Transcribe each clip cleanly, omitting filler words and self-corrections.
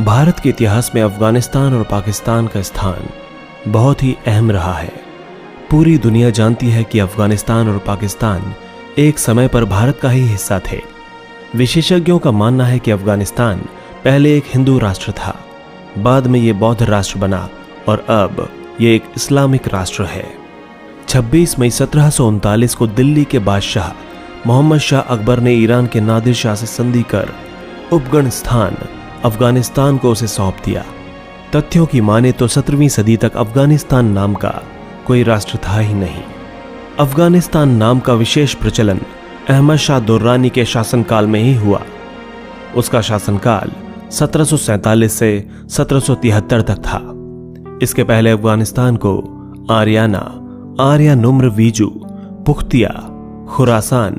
भारत के इतिहास में अफगानिस्तान और पाकिस्तान का स्थान बहुत ही अहम रहा है। पूरी दुनिया जानती है कि अफगानिस्तान और पाकिस्तान एक समय पर भारत का ही हिस्सा थे। विशेषज्ञों का मानना है कि अफगानिस्तान पहले एक हिंदू राष्ट्र था, बाद में यह बौद्ध राष्ट्र बना और अब यह एक इस्लामिक राष्ट्र है। 26 मई 1739 को दिल्ली के बादशाह मोहम्मद शाह अकबर ने ईरान के नादिर शाह से संधि कर उपगण स्थान अफगानिस्तान को उसे सौंप दिया। तथ्यों की माने तो 17वीं सदी तक अफगानिस्तान नाम का कोई राष्ट्र था ही नहीं। अफगानिस्तान नाम का विशेष प्रचलन अहमद शाह दुर्रानी के शासनकाल में ही हुआ। उसका शासनकाल 1747 से 1773 तक था। इसके पहले अफगानिस्तान को आर्याना, आर्या नुम्र वीजू, पुख्तिया, खुरासान,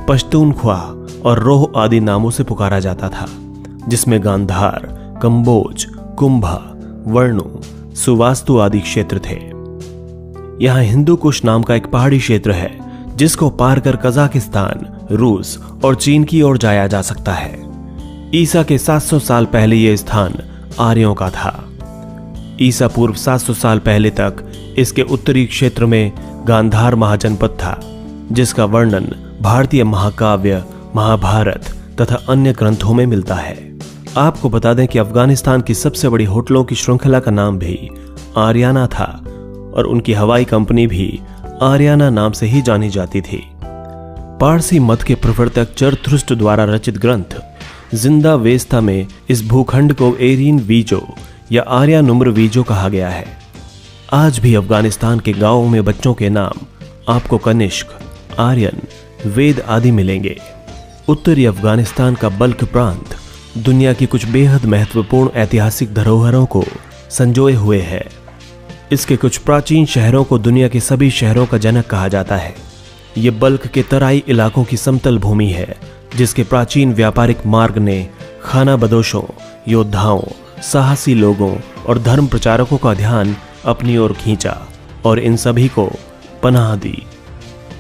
पश्तूनख्वा और रोह आदि नामों से पुकारा जाता था, जिसमें गांधार, कंबोज, कुंभा, वर्णु, सुवास्तु आदि क्षेत्र थे। यहां हिंदू कुश नाम का एक पहाड़ी क्षेत्र है, जिसको पार कर कजाकिस्तान, रूस और चीन की ओर जाया जा सकता है। ईसा के 700 साल पहले यह स्थान आर्यों का था। ईसा पूर्व 700 साल पहले तक इसके उत्तरी क्षेत्र में गांधार महाजनपद था, जिसका वर्णन भारतीय महाकाव्य, महाभारत तथा अन्य ग्रंथों में मिलता है। आपको बता दें कि अफगानिस्तान की सबसे बड़ी होटलों की श्रृंखला का नाम भी आर्याना था और उनकी हवाई कंपनी भी आर्याना नाम से ही जानी जाती थी। पारसी मत के प्रवर्तक जरथुस्त्र द्वारा रचित ग्रंथ जिंदा वेस्ता में इस भूखंड को एरिन वीजो या आर्या नुम्र वीजो कहा गया है। आज भी अफगानिस्तान के गांवों में बच्चों के नाम आपको कनिष्क, आर्यन, वेद आदि मिलेंगे। उत्तरी अफगानिस्तान का बल्ख प्रांत दुनिया की कुछ बेहद महत्वपूर्ण ऐतिहासिक धरोहरों को संजोए हुए है। इसके कुछ प्राचीन शहरों को दुनिया के सभी शहरों का जनक कहा जाता है। ये बल्ख के तराई इलाकों की समतल भूमि है, जिसके प्राचीन व्यापारिक मार्ग ने खाना बदोशों, योद्धाओं, साहसी लोगों और धर्म प्रचारकों का ध्यान अपनी ओर खींचा और इन सभी को पनाह दी।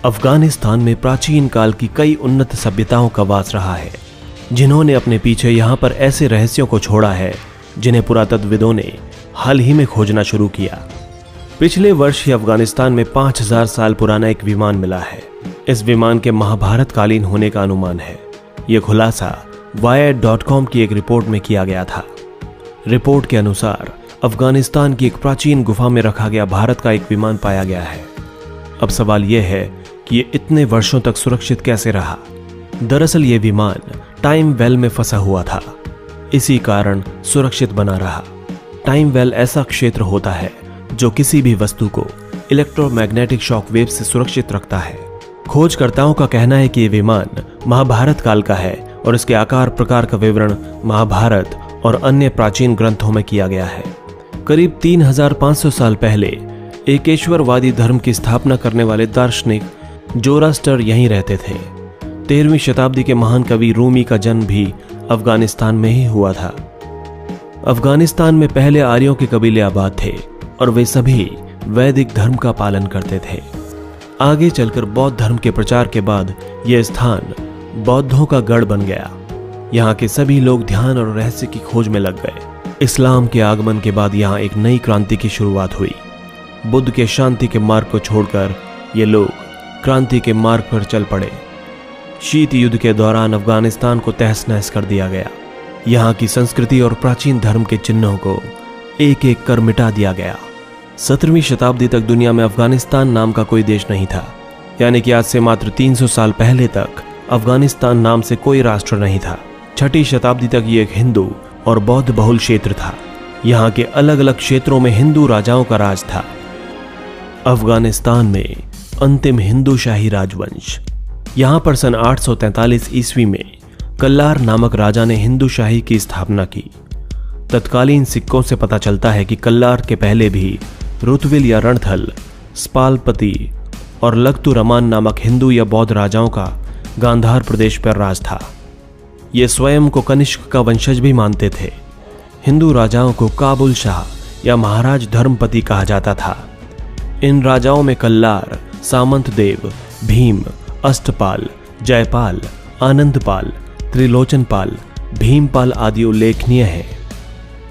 अफगानिस्तान में प्राचीन काल की कई उन्नत सभ्यताओं का वास रहा है, जिन्होंने अपने पीछे यहां पर ऐसे रहस्यों को छोड़ा है जिन्हें पुरातत्वविदों ने हाल ही में खोजना शुरू किया। पिछले वर्ष ही अफगानिस्तान में 5000 साल पुराना एक विमान मिला है। इस विमान के महाभारत कालीन होने का अनुमान है। यह खुलासा wired.com की एक रिपोर्ट में किया गया था। रिपोर्ट के अनुसार अफगानिस्तान की एक प्राचीन गुफा में रखा गया भारत का एक विमान पाया गया है। अब सवाल यह है कि यह इतने वर्षों तक सुरक्षित कैसे रहा। दरअसल यह विमान टाइम वेल में फंसा हुआ था, इसी कारण सुरक्षित बना रहा। टाइम वेल ऐसा क्षेत्र होता है जो किसी भी वस्तु को इलेक्ट्रोमैग्नेटिक शॉक वेव से सुरक्षित रखता है। खोजकर्ताओं का कहना है कि यह विमान महाभारत काल का है और इसके आकार प्रकार का विवरण महाभारत और अन्य प्राचीन ग्रंथों में किया गया है। करीब 3500 साल पहले एकेश्वरवादी धर्म की स्थापना करने वाले दार्शनिक जोरास्टर यहीं रहते थे। 13वीं शताब्दी के महान कवि रूमी का जन्म भी अफगानिस्तान में ही हुआ था। अफगानिस्तान में पहले आर्यों के कबीले आबाद थे और वे सभी वैदिक धर्म का पालन करते थे। आगे चलकर बौद्ध धर्म के प्रचार के बाद यह स्थान बौद्धों का गढ़ बन गया। यहाँ के सभी लोग ध्यान और रहस्य की खोज में लग गए। इस्लाम के आगमन के बाद यहाँ एक नई क्रांति की शुरुआत हुई। बुद्ध के शांति के मार्ग को छोड़कर ये लोग क्रांति के मार्ग पर चल पड़े। शीत युद्ध के दौरान अफगानिस्तान को तहस नहस कर दिया गया। यहाँ की संस्कृति और प्राचीन धर्म के चिन्हों को एक एक कर मिटा दिया गया। 17वीं शताब्दी तक दुनिया में अफगानिस्तान नाम का कोई देश नहीं था, यानी कि आज से मात्र 300 साल पहले तक अफगानिस्तान नाम से कोई राष्ट्र नहीं था। 6वीं शताब्दी तक ये एक हिंदू और बौद्ध बहुल क्षेत्र था। यहाँ के अलग अलग क्षेत्रों में हिंदू राजाओं का राज था। अफगानिस्तान में अंतिम हिंदू शाही राजवंश। यहाँ पर सन 843 ईस्वी में कल्लार नामक राजा ने हिंदू शाही की स्थापना की। तत्कालीन सिक्कों से पता चलता है कि कल्लार के पहले भी रुतविल या रणथल, स्पालपति और लख्तु रमान नामक हिंदू या बौद्ध राजाओं का गांधार प्रदेश पर राज था। ये स्वयं को कनिष्क का वंशज भी मानते थे। हिंदू राजाओं को काबुल शाह या महाराज धर्मपति कहा जाता था। इन राजाओं में कल्लार, सामंत देव, भीम, अष्टपाल, जयपाल, आनंदपाल, त्रिलोचनपाल, भीमपाल आदि उल्लेखनीय हैं।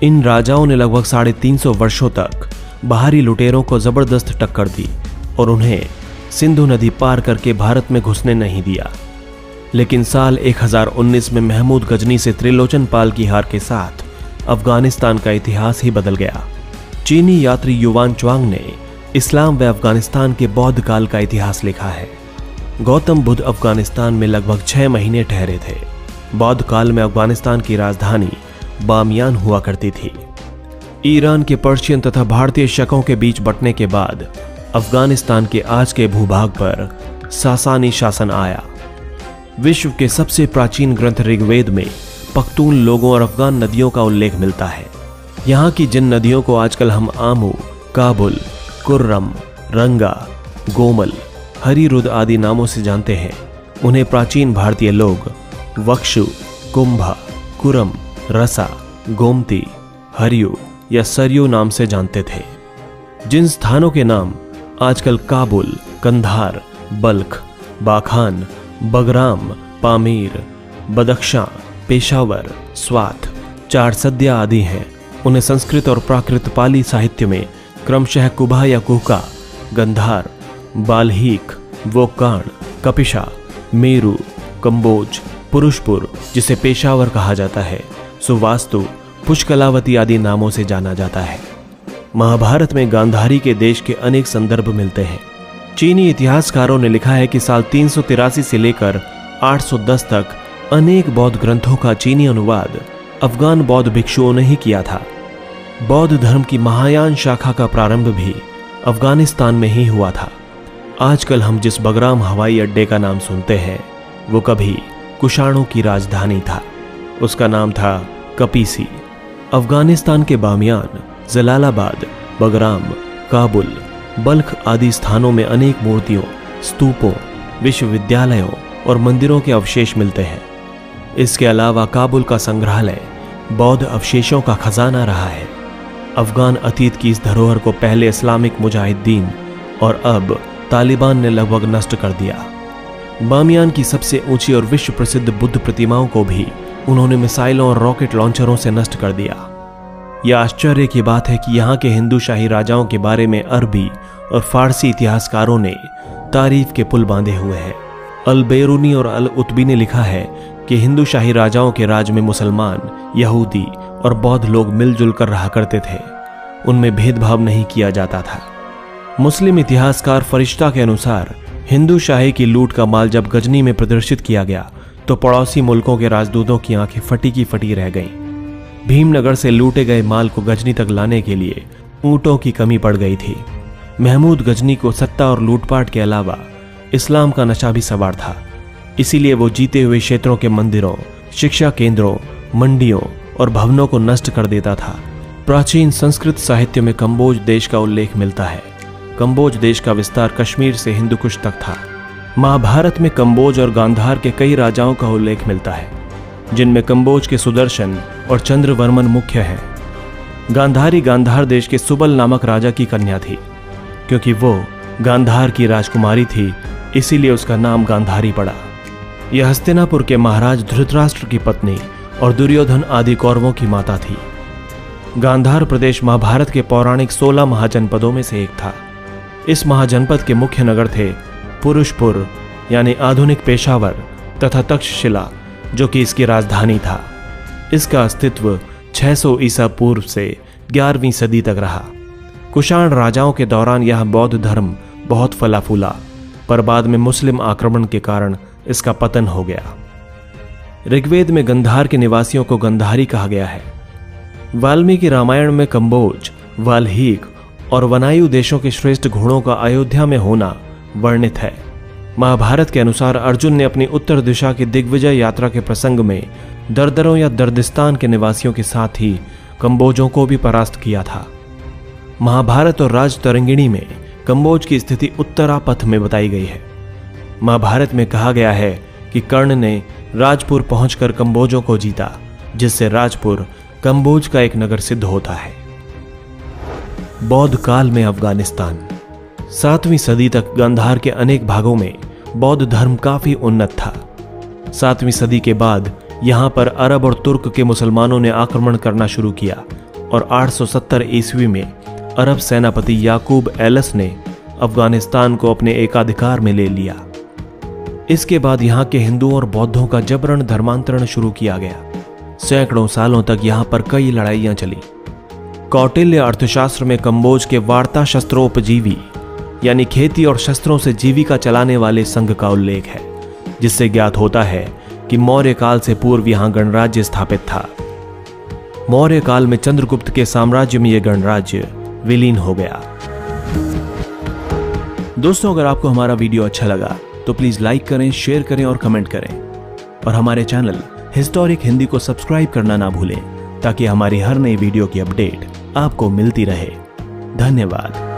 इन राजाओं ने लगभग 350 वर्षों तक बाहरी लुटेरों को जबरदस्त टक्कर दी और उन्हें सिंधु नदी पार करके भारत में घुसने नहीं दिया। लेकिन साल 1019 में महमूद गजनी से त्रिलोचन पाल की हार के साथ अफगानिस्तान का इतिहास ही बदल गया। चीनी यात्री युवान च्वांग ने इस्लाम व अफगानिस्तान के बौद्ध काल का इतिहास लिखा है। गौतम बुद्ध अफगानिस्तान में लगभग 6 महीने ठहरे थे। बौद्ध काल में अफगानिस्तान की राजधानी बामियान हुआ करती थी। ईरान के पर्शियन तथा भारतीय शकों के बीच बंटने के बाद अफगानिस्तान के आज के भूभाग पर सासानी शासन आया। विश्व के सबसे प्राचीन ग्रंथ ऋग्वेद में पख्तून लोगों और अफगान नदियों का उल्लेख मिलता है। यहाँ की जिन नदियों को आजकल हम आमू, काबुल, कुर्रम, रंगा, गोमल, हरिरुद आदि नामों से जानते हैं, उन्हें प्राचीन भारतीय लोग वक्षु, कुंभा, कुरम, रसा, गोमती, हरियु या सरयू नाम से जानते थे। जिन स्थानों के नाम आजकल काबुल, कंधार, बल्ख, बाखान, बगराम, पामीर, बदख्शां, पेशावर, स्वात, चारसदिया आदि हैं, उन्हें संस्कृत और प्राकृत पाली साहित्य में क्रमशः कुभा या कुहका, गंधार, बाल्हीक, वोकाण, कपिशा, मेरू, कंबोज, पुरुषपुर जिसे पेशावर कहा जाता है, सुवास्तु, पुष्कलावती आदि नामों से जाना जाता है। महाभारत में गांधारी के देश के अनेक संदर्भ मिलते हैं। चीनी इतिहासकारों ने लिखा है कि साल 383 से लेकर 810 तक अनेक बौद्ध ग्रंथों का चीनी अनुवाद अफगान बौद्ध भिक्षुओं ने ही किया था। बौद्ध धर्म की महायान शाखा का प्रारंभ भी अफगानिस्तान में ही हुआ था। आजकल हम जिस बगराम हवाई अड्डे का नाम सुनते हैं वो कभी कुषाणों की राजधानी था। उसका नाम था कपीसी। अफगानिस्तान के बामियान, जलालाबाद, बगराम, काबुल, बल्ख आदि स्थानों में अनेक मूर्तियों, स्तूपों, विश्वविद्यालयों और मंदिरों के अवशेष मिलते हैं। इसके अलावा काबुल का संग्रहालय बौद्ध अवशेषों का खजाना रहा है। अफगान अतीत की इस धरोहर को पहले इस्लामिक मुजाहिदीन और अब तालिबान ने लगभग नष्ट कर दिया। बामियान की सबसे ऊंची और विश्व प्रसिद्ध बुद्ध प्रतिमाओं को भी उन्होंने मिसाइलों और रॉकेट लॉन्चरों से नष्ट कर दिया। यह आश्चर्य की बात है कि यहाँ के हिंदू शाही राजाओं के बारे में अरबी और फारसी इतिहासकारों ने तारीफ के पुल बांधे हुए हैं। अल बेरूनी और अल उतबी ने लिखा है कि हिंदू शाही राजाओं के राज में मुसलमान, यहूदी और बौद्ध लोग मिलजुल कर रहा करते थे। उनमें भेदभाव नहीं किया जाता था। मुस्लिम इतिहासकार फरिश्ता के अनुसार हिंदू शाही की लूट का माल जब गजनी में प्रदर्शित किया गया तो पड़ोसी मुल्कों के राजदूतों की आंखें फटी की फटी रह गईं। भीमनगर से लूटे गए माल को गजनी तक लाने के लिए ऊंटों की कमी पड़ गई थी। महमूद गजनी को सत्ता और लूटपाट के अलावा इस्लाम का नशा भी सवार था। इसीलिए वो जीते हुए क्षेत्रों के मंदिरों, शिक्षा केंद्रों, मंडियों और भवनों को नष्ट कर देता था। प्राचीन संस्कृत साहित्य में कंबोज देश का उल्लेख मिलता है। कंबोज देश का विस्तार कश्मीर से हिंदुकुश तक था। महाभारत में कंबोज और गांधार के कई राजाओं का उल्लेख मिलता है, जिनमें कंबोज के सुदर्शन और चंद्रवर्मन मुख्य हैं। गांधारी गांधार देश के सुबल नामक राजा की कन्या थी। क्योंकि वो गांधार की राजकुमारी थी, इसीलिए उसका नाम गांधारी पड़ा। यह हस्तिनापुर के महाराज धृतराष्ट्र की पत्नी और दुर्योधन आदि कौरवों की माता थी। गांधार प्रदेश महाभारत के पौराणिक 16 महाजनपदों में से एक था। इस महाजनपद के मुख्य नगर थे पुरुषपुर यानी आधुनिक पेशावर तथा तक्षशिला जो कि इसकी राजधानी था। इसका अस्तित्व 600 ईसा पूर्व से 11वीं सदी तक रहा। कुषाण राजाओं के दौरान यह बौद्ध धर्म बहुत फला फूला, पर बाद में मुस्लिम आक्रमण के कारण इसका पतन हो गया। ऋग्वेद में गंधार के निवासियों को गंधारी कहा गया है। वाल्मीकि रामायण में कंबोज, वाल्हीक और वनायु देशों के श्रेष्ठ घोड़ों का अयोध्या में होना वर्णित है। महाभारत के अनुसार अर्जुन ने अपनी उत्तर दिशा की दिग्विजय यात्रा के प्रसंग में दरदरों या दर्दिस्तान के निवासियों के साथ ही कंबोजों को भी परास्त किया था। महाभारत और राजतरंगिणी में कंबोज की स्थिति उत्तरापथ में बताई गई है। महाभारत में कहा गया है कि कर्ण ने राजपुर पहुंचकर कंबोजों को जीता, जिससे राजपुर कंबोज का एक नगर सिद्ध होता है। बौद्ध काल में अफगानिस्तान 7वीं सदी तक गांधार के अनेक भागों में बौद्ध धर्म काफी उन्नत था। 7वीं सदी के बाद यहां पर अरब और तुर्क के मुसलमानों ने आक्रमण करना शुरू किया और 870 ईस्वी में अरब सेनापति याकूब एलस ने अफगानिस्तान को अपने एकाधिकार में ले लिया। इसके बाद यहाँ के हिंदुओं और बौद्धों का जबरन धर्मांतरण शुरू किया गया। सैकड़ों सालों तक यहाँ पर कई लड़ाइयां चली। कौटिल्य अर्थशास्त्र में कंबोज के वार्ता शस्त्रोपजीवी यानी खेती और शस्त्रों से जीविका चलाने वाले संघ का उल्लेख है, जिससे ज्ञात होता है कि मौर्य काल से पूर्व यहां गणराज्य स्थापित था। मौर्य काल में चंद्रगुप्त के साम्राज्य में यह गणराज्य विलीन हो गया। दोस्तों, अगर आपको हमारा वीडियो अच्छा लगा तो प्लीज लाइक करें, शेयर करें और कमेंट करें, और हमारे चैनल हिस्टोरिक हिंदी को सब्सक्राइब करना ना भूलें ताकि हमारी हर नई वीडियो की अपडेट आपको मिलती रहे। धन्यवाद।